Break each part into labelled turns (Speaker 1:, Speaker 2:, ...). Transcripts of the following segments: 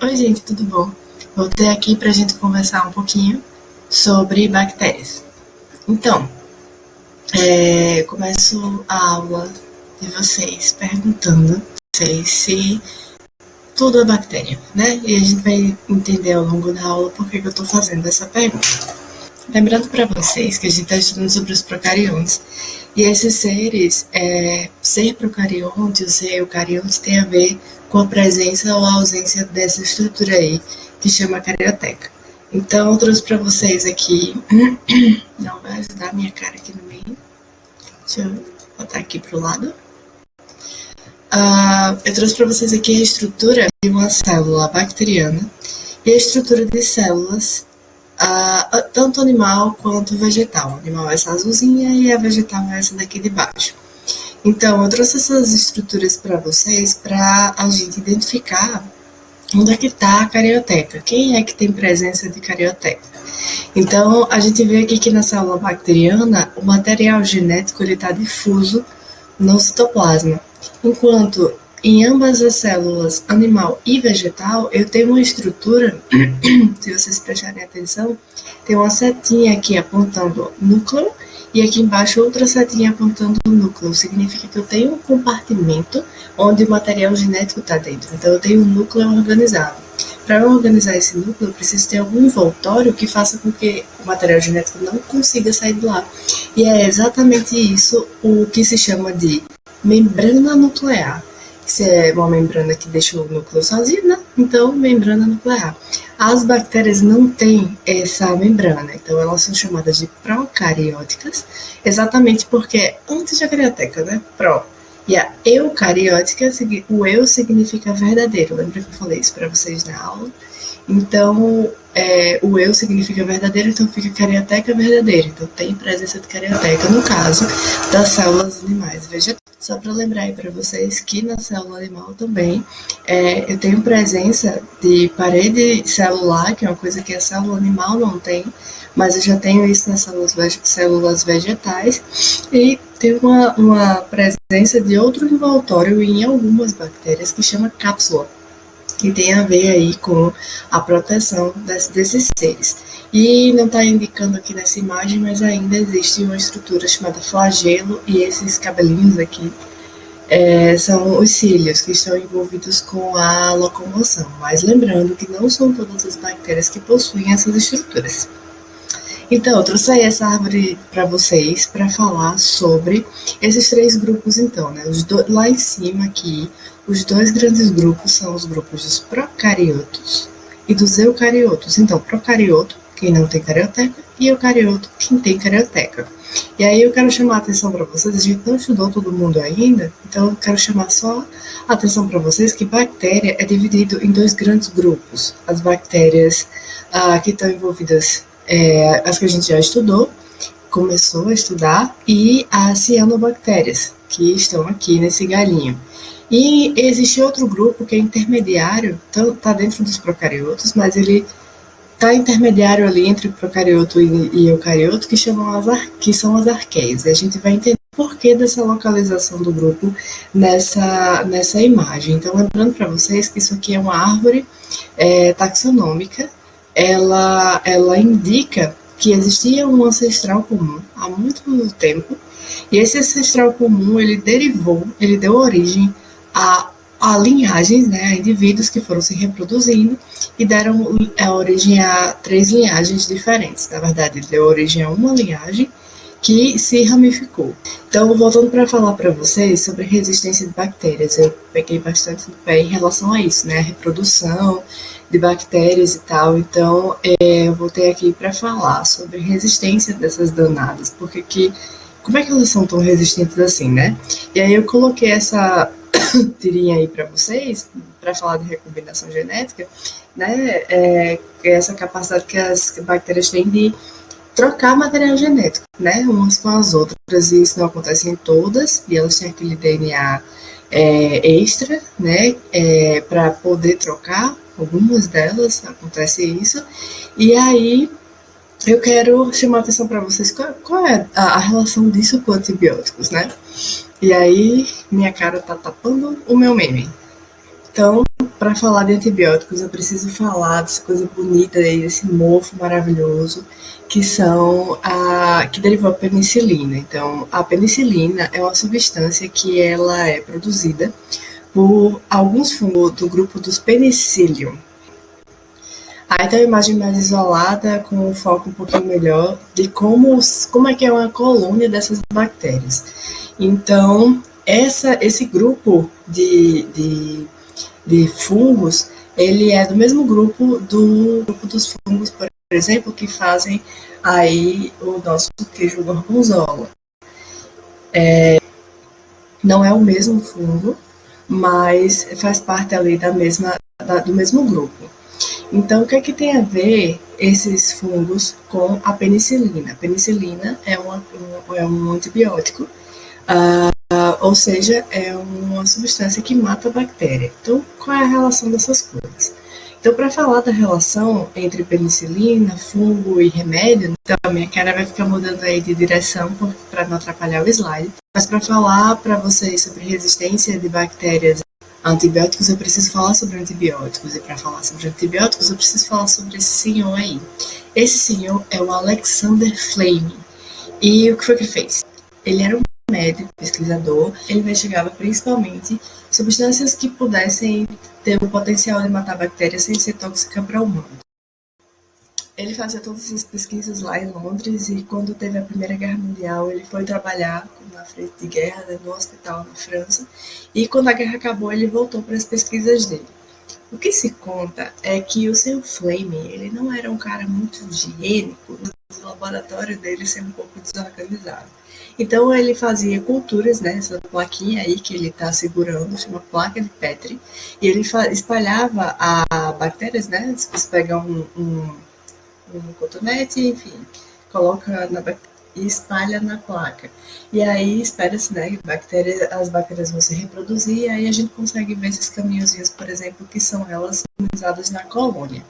Speaker 1: Oi, gente, tudo bom? Voltei aqui para a gente conversar um pouquinho sobre bactérias. Então, começo a aula de vocês perguntando vocês se tudo é bactéria, né? E a gente vai entender ao longo da aula por que eu estou fazendo essa pergunta. Lembrando para vocês que a gente está estudando sobre os procariontes, e esses seres, ser procarionte ou ser eucarionte tem a ver com a presença ou a ausência dessa estrutura aí, que chama carioteca. Então, eu trouxe para vocês aqui, não vai ajudar a minha cara aqui no meio, deixa eu botar aqui para o lado. Eu trouxe para vocês aqui a estrutura de uma célula bacteriana e a estrutura de células tanto animal quanto vegetal. O animal é essa azulzinha e a vegetal é essa daqui de baixo. Então, eu trouxe essas estruturas para vocês para a gente identificar onde é que está a carioteca, quem é que tem presença de carioteca. Então, a gente vê aqui que na célula bacteriana, o material genético está difuso no citoplasma, enquanto em ambas as células, animal e vegetal, eu tenho uma estrutura, se vocês prestarem atenção, tem uma setinha aqui apontando núcleo e aqui embaixo outra setinha apontando núcleo. Significa que eu tenho um compartimento onde o material genético está dentro. Então, eu tenho um núcleo organizado. Para eu organizar esse núcleo, eu preciso ter algum envoltório que faça com que o material genético não consiga sair de lá. E é exatamente isso o que se chama de membrana nuclear. Se é uma membrana que deixa o núcleo sozinho, né? Então, membrana nuclear. As bactérias não têm essa membrana, então elas são chamadas de procarióticas, exatamente porque antes da carioteca, né? Pró. E a eucariótica, o eu significa verdadeiro. Lembra que eu falei isso para vocês na aula? Então, o eu significa verdadeiro, então fica carioteca verdadeira. Então, tem presença de carioteca, no caso, das células animais vegetais. Só para lembrar aí para vocês que na célula animal também eu tenho presença de parede celular, que é uma coisa que a célula animal não tem, mas eu já tenho isso nas células vegetais, e tem uma presença de outro envoltório em algumas bactérias que chama cápsula, que tem a ver aí com a proteção desses seres. E não está indicando aqui nessa imagem, mas ainda existe uma estrutura chamada flagelo, e esses cabelinhos aqui são os cílios, que estão envolvidos com a locomoção. Mas lembrando que não são todas as bactérias que possuem essas estruturas. Então, eu trouxe aí essa árvore para vocês para falar sobre esses três grupos, então, né? Lá em cima aqui, os dois grandes grupos são os grupos dos procariotos e dos eucariotos. Então, procarioto, quem não tem carioteca, e eucarioto, quem tem carioteca. E aí eu quero chamar a atenção para vocês, a gente não estudou todo mundo ainda, então eu quero chamar só a atenção para vocês que bactéria é dividido em dois grandes grupos. As bactérias que estão envolvidas, as que a gente já estudou, começou a estudar, e as cianobactérias, que estão aqui nesse galinho. E existe outro grupo que é intermediário, então está dentro dos procariotos, mas ele está intermediário ali entre procarioto e eucarioto, que são as arqueias. E a gente vai entender o porquê dessa localização do grupo nessa imagem. Então, lembrando para vocês que isso aqui é uma árvore taxonômica, ela indica que existia um ancestral comum há muito tempo, e esse ancestral comum, ele deu origem a linhagens, né, a indivíduos que foram se reproduzindo e deram origem a três linhagens diferentes. Na verdade, ele deu origem a uma linhagem que se ramificou. Então, voltando para falar para vocês sobre resistência de bactérias, eu peguei bastante no pé em relação a isso, né, a reprodução de bactérias e tal. Então, eu voltei aqui para falar sobre resistência dessas danadas, porque como é que elas são tão resistentes assim, né? E aí eu coloquei essa tirinha aí para vocês, para falar de recombinação genética, né? Essa capacidade que as bactérias têm de trocar material genético, né? Umas com as outras, e isso não acontece em todas, e elas têm aquele DNA extra, né? Para poder trocar. Algumas delas acontece isso, e aí eu quero chamar a atenção para vocês qual é a relação disso com antibióticos, né? E aí minha cara tá tapando o meu meme. Então, para falar de antibióticos, eu preciso falar dessa coisa bonita aí, desse mofo maravilhoso, que derivou a penicilina. Então, a penicilina é uma substância que ela é produzida por alguns fungos do grupo dos Penicillium. Aí tem uma imagem mais isolada, com um foco um pouquinho melhor de como é que é uma colônia dessas bactérias. Então, esse grupo de fungos, ele é do mesmo grupo dos fungos, por exemplo, que fazem aí o nosso queijo gorgonzola. Não é o mesmo fungo, mas faz parte ali do mesmo grupo. Então, o que é que tem a ver esses fungos com a penicilina? A penicilina é um antibiótico, ou seja, é uma substância que mata a bactéria. Então, qual é a relação dessas coisas? Então, para falar da relação entre penicilina, fungo e remédio, então a minha cara vai ficar mudando aí de direção para não atrapalhar o slide. Mas para falar para vocês sobre resistência de bactérias a antibióticos, eu preciso falar sobre antibióticos. E para falar sobre antibióticos, eu preciso falar sobre esse senhor aí. Esse senhor é o Alexander Fleming. E o que foi que ele fez? Ele era um médico, pesquisador. Ele investigava principalmente substâncias que pudessem ter o potencial de matar bactérias sem ser tóxica para o humano. Ele fazia todas essas pesquisas lá em Londres e quando teve a Primeira Guerra Mundial ele foi trabalhar na frente de guerra, né, no hospital na França, e quando a guerra acabou ele voltou para as pesquisas dele. O que se conta é que o seu Fleming, ele não era um cara muito higiênico, o laboratório dele ser um pouco desorganizado. Então ele fazia culturas, né, essa plaquinha aí que ele está segurando, chama placa de Petri, e ele espalhava a bactérias, né, se você pegar um cotonete, enfim, coloca na e espalha na placa. E aí espera-se, né, as bactérias vão se reproduzir, e aí a gente consegue ver esses caminhozinhos, por exemplo, que são elas organizadas na colônia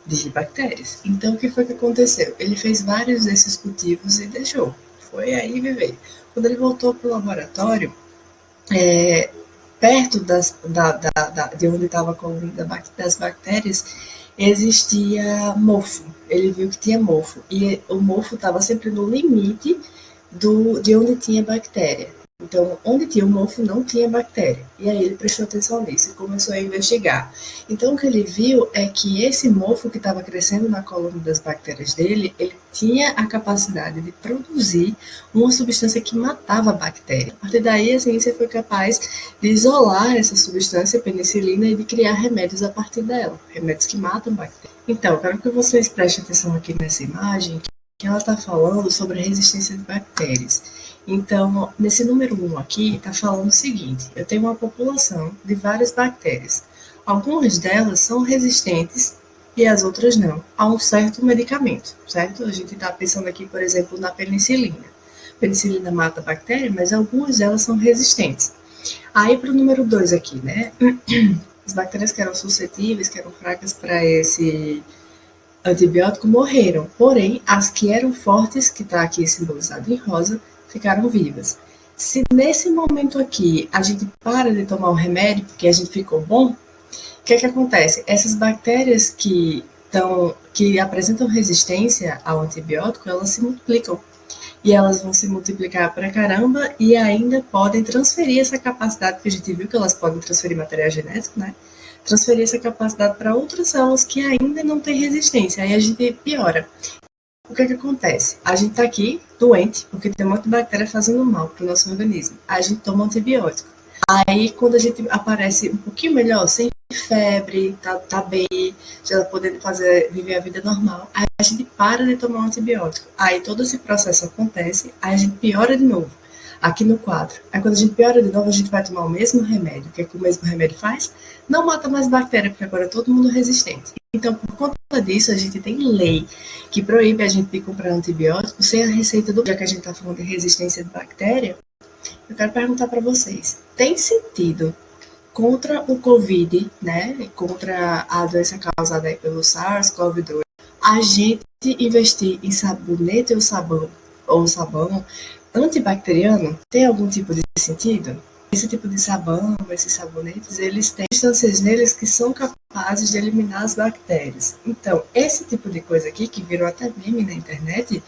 Speaker 1: de bactérias. Então, o que foi que aconteceu? Ele fez vários desses cultivos e deixou. Foi aí viver. Quando ele voltou para o laboratório, perto de onde estava a colônia das bactérias, existia mofo. Ele viu que tinha mofo. E o mofo estava sempre no limite de onde tinha bactéria. Então, onde tinha o mofo não tinha bactéria. E aí ele prestou atenção nisso e começou a investigar. Então, o que ele viu é que esse mofo que estava crescendo na colônia das bactérias dele, ele tinha a capacidade de produzir uma substância que matava a bactéria. A partir daí, a ciência foi capaz de isolar essa substância, penicilina, e de criar remédios a partir dela. Remédios que matam bactérias. Então, eu quero que vocês prestem atenção aqui nessa imagem, que ela está falando sobre a resistência de bactérias. Então, nesse número 1 aqui, está falando o seguinte: eu tenho uma população de várias bactérias. Algumas delas são resistentes e as outras não, a um certo medicamento, certo? A gente está pensando aqui, por exemplo, na penicilina. A penicilina mata a bactéria, mas algumas delas são resistentes. Aí, para o número 2 aqui, né? As bactérias que eram suscetíveis, que eram fracas para esse antibiótico morreram, porém, as que eram fortes, que está aqui simbolizado em rosa, ficaram vivas. Se nesse momento aqui a gente para de tomar o remédio porque a gente ficou bom, o que é que acontece? Essas bactérias que apresentam resistência ao antibiótico, elas se multiplicam. E elas vão se multiplicar pra caramba e ainda podem transferir essa capacidade, que a gente viu que elas podem transferir material genético, né? Transferir essa capacidade para outras células que ainda não têm resistência. Aí a gente piora. O que é que acontece? A gente está aqui doente, porque tem um monte de bactéria fazendo mal para o nosso organismo. Aí a gente toma antibiótico. Aí, quando a gente aparece um pouquinho melhor, sem febre, tá bem, já podendo viver a vida normal, aí a gente para de tomar um antibiótico. Aí todo esse processo acontece, aí a gente piora de novo, aqui no quadro. Aí quando a gente piora de novo, a gente vai tomar o mesmo remédio. O que é que o mesmo remédio faz? Não mata mais bactéria, porque agora é todo mundo resistente. Então, por conta disso, a gente tem lei que proíbe a gente de comprar antibiótico sem a receita do... Já que a gente está falando de resistência de bactéria, eu quero perguntar para vocês, tem sentido contra o Covid, né, contra a doença causada pelo SARS-CoV-2, a gente investir em sabonete ou sabão antibacteriano? Tem algum tipo de sentido? esse tipo de sabão, esses sabonetes, eles têm substâncias neles que são capazes de eliminar as bactérias. Então, esse tipo de coisa aqui, que virou até meme na internet,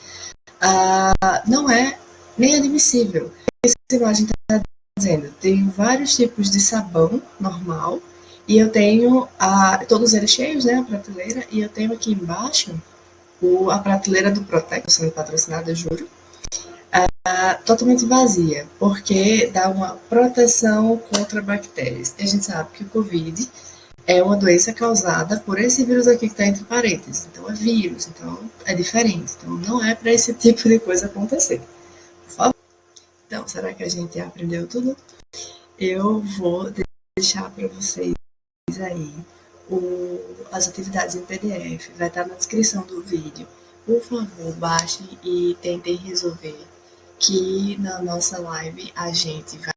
Speaker 1: não é nem admissível. Essa imagem está dizendo, tem vários tipos de sabão normal, e eu tenho todos eles cheios, né, a prateleira, e eu tenho aqui embaixo a prateleira do Protec, sendo patrocinada, juro, totalmente vazia, porque dá uma proteção contra bactérias. E a gente sabe que o Covid é uma doença causada por esse vírus aqui que está entre parênteses. Então é vírus, então é diferente. Então não é para esse tipo de coisa acontecer. Por favor. Então, será que a gente aprendeu tudo? Eu vou deixar para vocês aí as atividades em PDF. Vai estar na descrição do vídeo. Por favor, baixem e tentem resolver, que na nossa live a gente vai